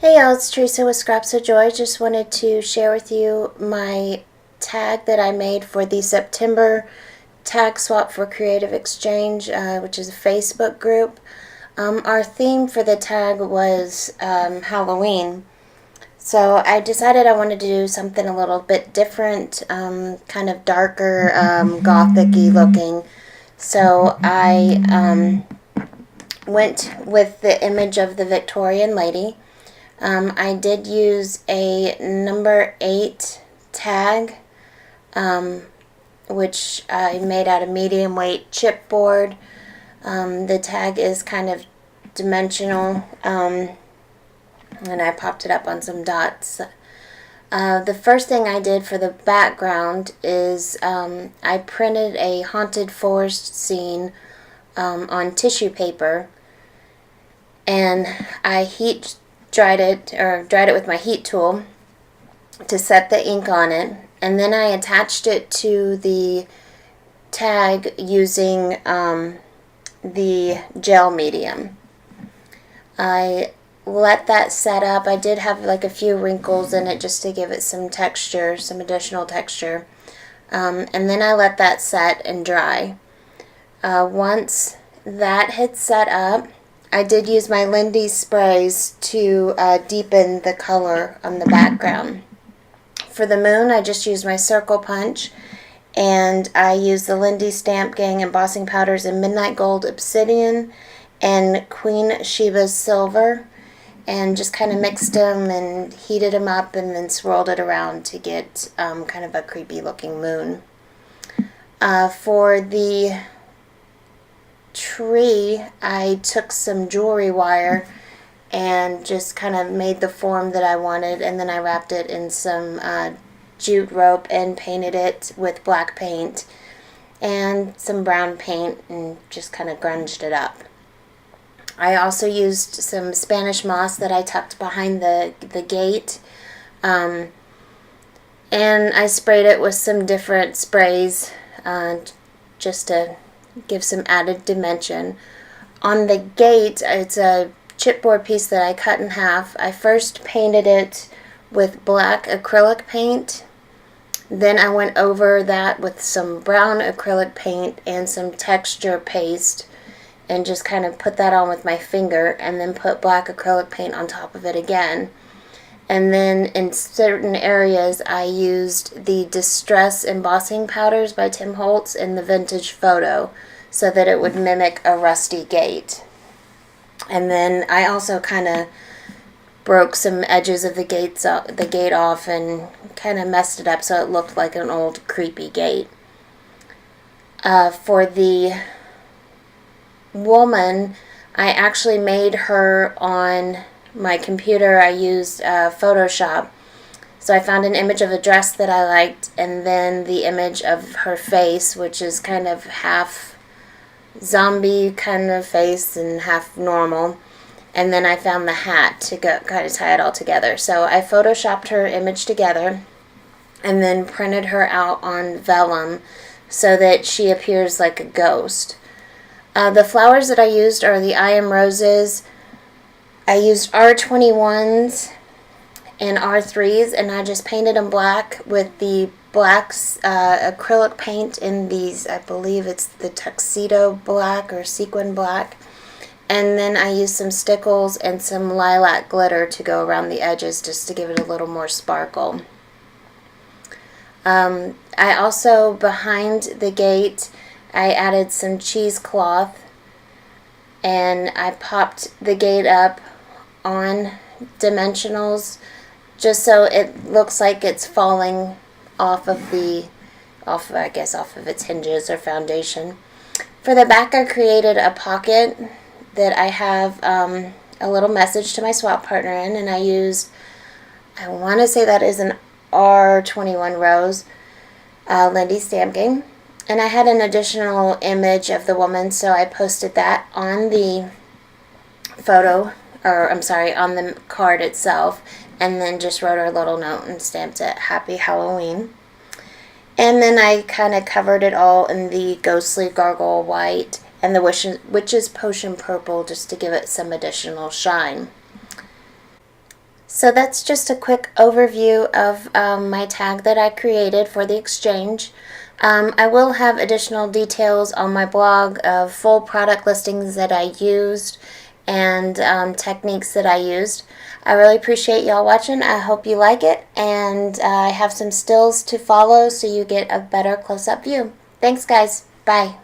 Hey y'all, it's Teresa with Scraps of Joy. Just wanted to share with you my tag that I made for the September Tag Swap for Creative Exchange, which is a Facebook group. Our theme for the tag was Halloween. So I decided I wanted to do something a little bit different, kind of darker, gothic-y looking. So I went with the image of the Victorian lady. I did use a number 8 tag, which I made out of medium weight chipboard. The tag is kind of dimensional, and I popped it up on some dots. The first thing I did for the background is I printed a haunted forest scene on tissue paper, and I dried it with my heat tool to set the ink on it, and then I attached it to the tag using the gel medium. I let that set up. I did have like a few wrinkles in it just to give it some texture, some additional texture, and then I let that set and dry. Once that had set up, I did use my Lindy sprays to deepen the color on the background. For the moon, I just used my circle punch, and I used the Lindy Stamp Gang embossing powders in Midnight Gold Obsidian and Queen Sheba's Silver, and just kind of mixed them and heated them up and then swirled it around to get kind of a creepy looking moon. For the tree, I took some jewelry wire and just kind of made the form that I wanted, and then I wrapped it in some jute rope and painted it with black paint and some brown paint and just kind of grunged it up. I also used some Spanish moss that I tucked behind the gate, and I sprayed it with some different sprays just to give some added dimension. On the gate, it's a chipboard piece that I cut in half. I first painted it with black acrylic paint. Then I went over that with some brown acrylic paint and some texture paste and just kind of put that on with my finger, and then put black acrylic paint on top of it again. And then in certain areas, I used the Distress embossing powders by Tim Holtz in the Vintage Photo so that it would mimic a rusty gate. And then I also kind of broke some edges of the gate off and kind of messed it up so it looked like an old creepy gate. For the woman, I actually made her on my computer. I used Photoshop. So I found an image of a dress that I liked, and then the image of her face, which is kind of half zombie kind of face and half normal. And then I found the hat to go kind of tie it all together. So I photoshopped her image together and then printed her out on vellum so that she appears like a ghost. The flowers that I used are the I Am Roses. I used R21s and R3s, and I just painted them black with the black acrylic paint in these, I believe it's the tuxedo black or sequin black. And then I used some stickles and some lilac glitter to go around the edges just to give it a little more sparkle. I also, behind the gate, I added some cheesecloth, and I popped the gate up on dimensionals just so it looks like it's falling off of its hinges or foundation. For the back, I created a pocket that I have a little message to my swap partner in, and I used, I want to say that is an R21 rose Lindy Stamp Gang, and I had an additional image of the woman, so I posted that on the on the card itself, and then just wrote her a little note and stamped it Happy Halloween. And then I kind of covered it all in the Ghostly Gargoyle white and the Witch's Potion purple just to give it some additional shine. So that's just a quick overview of my tag that I created for the exchange. I will have additional details on my blog of full product listings that I used and techniques that I used. I really appreciate y'all watching. I hope you like it, and I have some stills to follow so you get a better close-up view. Thanks, guys. Bye.